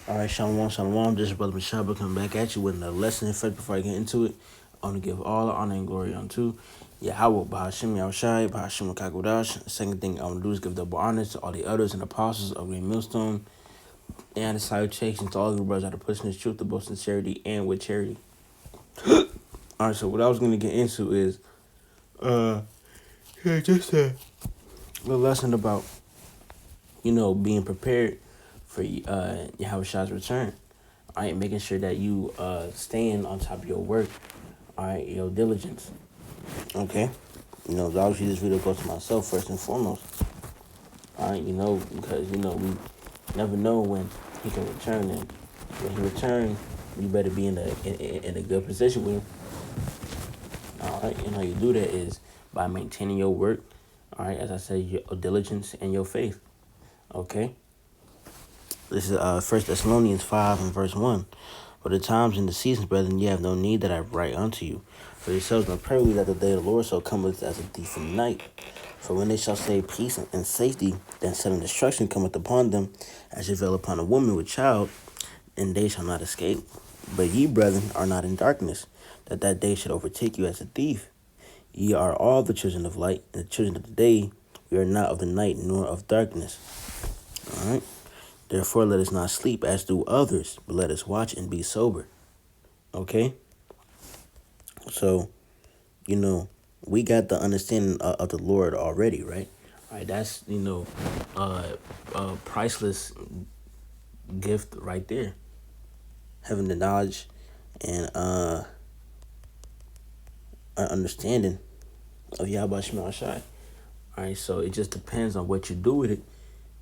All right, shalom, shalom. This is Brother Mashaba coming back at you with another lesson. First, before I get into it, I want to give all the honor and glory unto Yahweh, Bahashim Yahushai, Bahashim Kakodash. The second thing I want to do is give double honors to all the elders and apostles of Green Millstone, and the salutations to all the brothers that are pushing this truth to both sincerity and with charity. All right, so what I was going to get into is just a little lesson about, being prepared for Yahweh's return. All right, making sure that you staying on top of your work. All right, your diligence. Okay, obviously this video goes to myself first and foremost. All right, because we never know when he can return, and when he returns, you better be in a good position with him. All right, and how you do that is by maintaining your work. All right, as I said, your diligence and your faith. Okay. This is 1 Thessalonians 5 and verse 1. For the times and the seasons, brethren, ye have no need that I write unto you. For yourselves know perfectly that the day of the Lord shall cometh as a thief in the night. For when they shall say peace and safety, then sudden destruction cometh upon them, as it fell upon a woman with child, and they shall not escape. But ye, brethren, are not in darkness, that day should overtake you as a thief. Ye are all the children of light, and the children of the day. We are not of the night, nor of darkness. All right? Therefore, let us not sleep as do others, but let us watch and be sober. Okay? So, we got the understanding of the Lord already, right? All right, that's, a priceless gift right there. Having the knowledge and understanding of Yahweh Shema Shai. All right, so it just depends on what you do with it.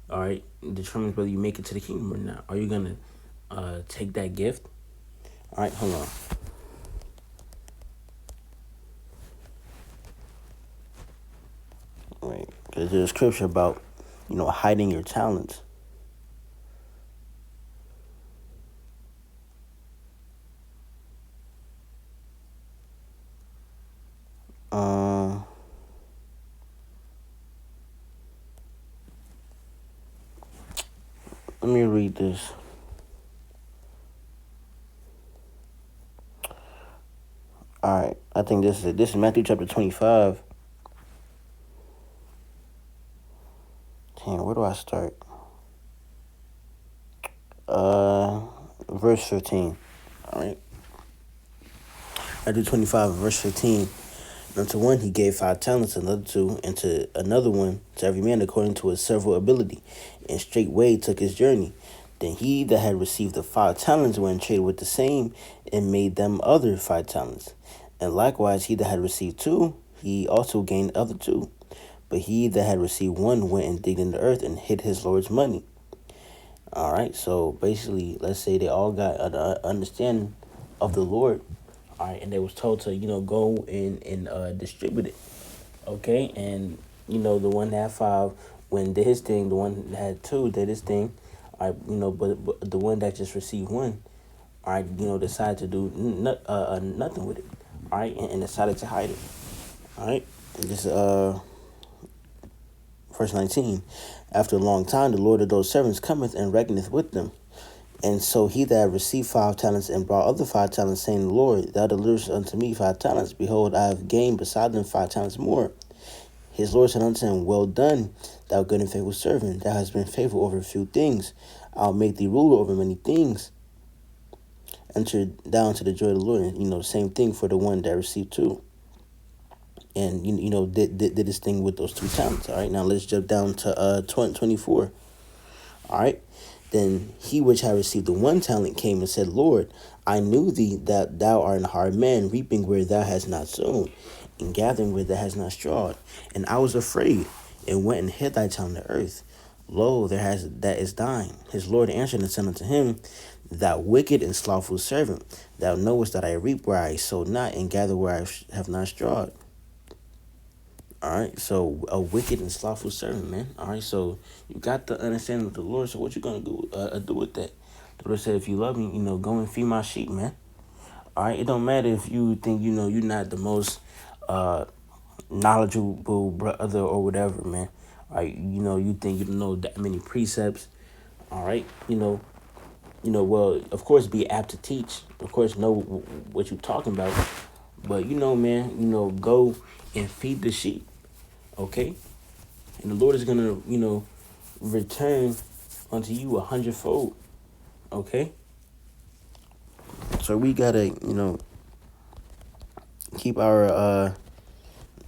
All right, it determines whether you make it to the kingdom or not. Are you going to take that gift? All right, hold on. Right, because there's a scripture about, hiding your talents. Let me read this. All right, I think this is it. This is Matthew chapter 25. Damn, where do I start? Verse 15. All right. Matthew 25, verse 15. And to one he gave 5 talents, another 2, and to another one, to every man according to his several ability, and straightway took his journey. Then he that had received the 5 talents went and traded with the same, and made them other 5 talents. And likewise he that had received 2, he also gained other 2. But he that had received 1 went and digged in the earth and hid his Lord's money. All right, so basically, let's say they all got an understanding of the Lord. All right, and they was told to, go and distribute it. Okay, and, the one that had 5 when did his thing, the one that had 2 did his thing. All right, but the one that just received 1, all right, decided to do nothing with it. All right, and decided to hide it. All right, and this verse 19. After a long time, the Lord of those servants cometh and reckoneth with them. And so he that received 5 talents and brought other 5 talents, saying, Lord, thou deliverest unto me 5 talents. Behold, I have gained beside them 5 talents more. His Lord said unto him, Well done, thou good and faithful servant. Thou hast been faithful over a few things. I'll make thee ruler over many things. Enter down to the joy of the Lord. And, the same thing for the one that received 2. And, did this thing with those 2 talents. All right, now let's jump down to 24. All right. Then he which had received the 1 talent came and said, Lord, I knew thee that thou art an hard man, reaping where thou hast not sown, and gathering where thou hast not strawed. And I was afraid, and went and hid thy talent in the earth. Lo, that is thine. His Lord answered and said unto him, Thou wicked and slothful servant, thou knowest that I reap where I sowed not, and gather where I have not strawed. All right, so a wicked and slothful servant, man. All right, so you got the understanding of the Lord. So what you gonna do with that? The Lord said, if you love me, go and feed my sheep, man. All right, it don't matter if you think you're not the most knowledgeable brother or whatever, man. All right, you think you don't know that many precepts. All right, well, of course, be apt to teach. Of course, know what you're talking about. But, man, go and feed the sheep, okay? And the Lord is going to, return unto you 100-fold, okay? So we got to, keep our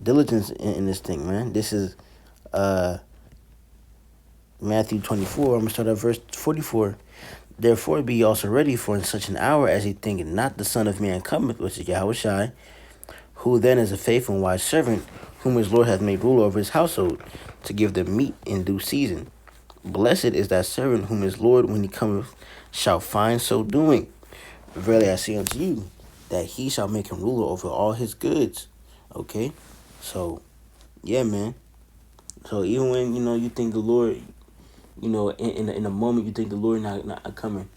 diligence in this thing, man. This is Matthew 24. I'm going to start at verse 44. Therefore be also ready, for in such an hour as he thinketh not the Son of Man cometh, which is Yahushai, who then is a faithful and wise servant, whom his Lord hath made ruler over his household, to give them meat in due season. Blessed is that servant whom his Lord, when he cometh, shall find so doing. Verily I say unto you, that he shall make him ruler over all his goods. Okay? So, yeah, man. So even when, you think the Lord, in a moment you think the Lord not coming,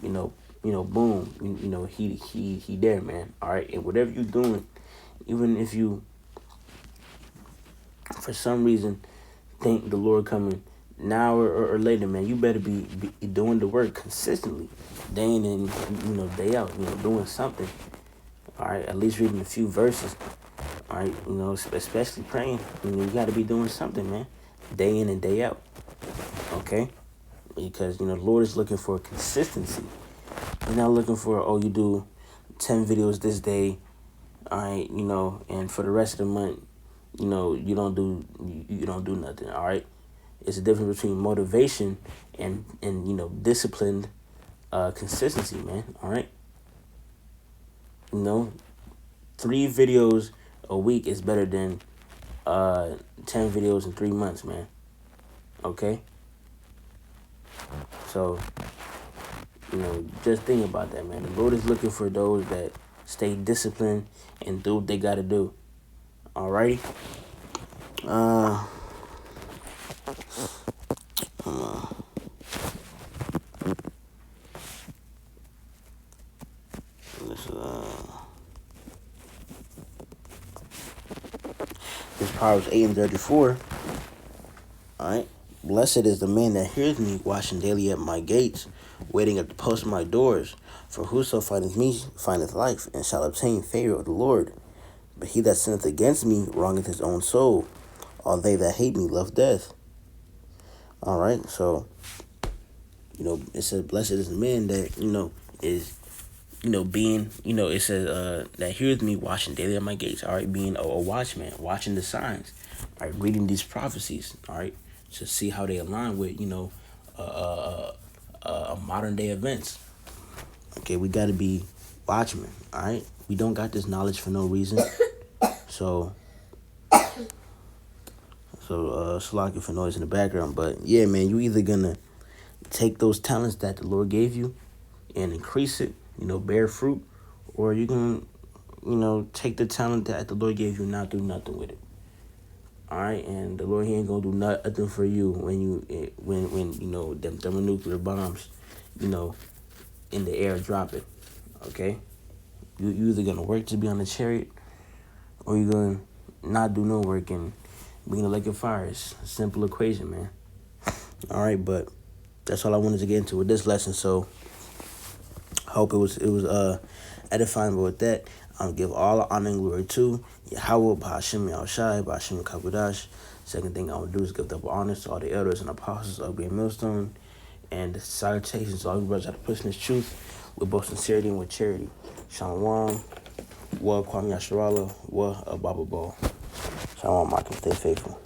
boom, he there, man. All right? And whatever you're doing, even if you, for some reason, think the Lord coming now or later, man, you better be doing the work consistently, day in and day out, doing something. All right, at least reading a few verses. All right, especially praying. You got to be doing something, man, day in and day out. Okay, because the Lord is looking for consistency. He's not looking for, you do 10 videos this day, all right, and for the rest of the month, you don't do nothing. All right. It's a difference between motivation and disciplined consistency, man. All right. 3 videos a week is better than 10 videos in 3 months, man. Okay. So, just think about that, man. The Lord is looking for those that stay disciplined and do what they got to do. Alrighty. This Proverbs 8:34. Alright. Blessed is the man that heareth me, watching daily at my gates, waiting at the post of my doors. For whoso findeth me findeth life, and shall obtain favor of the Lord. But he that sinneth against me wrongeth his own soul. All they that hate me love death. Alright, so, it says, blessed is the man that, is, being, it says, that heareth me watching daily at my gates. Alright, being a watchman, watching the signs. Alright, reading these prophecies. Alright, to see how they align with, modern day events. Okay, we got to be watchmen. Alright, we don't got this knowledge for no reason. So slacking for noise in the background. But yeah, man, you either gonna take those talents that the Lord gave you and increase it, bear fruit, or you're gonna, take the talent that the Lord gave you and not do nothing with it. All right, and the Lord, he ain't gonna do nothing for you when them thermonuclear bombs, in the air drop it. Okay, you either gonna work to be on the chariot, or you're gonna not do no work and be in the lake of fire. It's a simple equation, man. All right, but that's all I wanted to get into with this lesson. So I hope it was edifying. But with that, I'll give all the honor and glory to Yahweh, Ba'ashem Yahushai, Ba'ashem Kabudash. Second thing I would do is give double honors to all the elders and apostles of Great Millstone, and salutations to all you brothers that are pushing this truth with both sincerity and with charity. Shalom, wa Kwame Yasharala, wa Ababa Ball. Shalom, Mark, and stay faithful.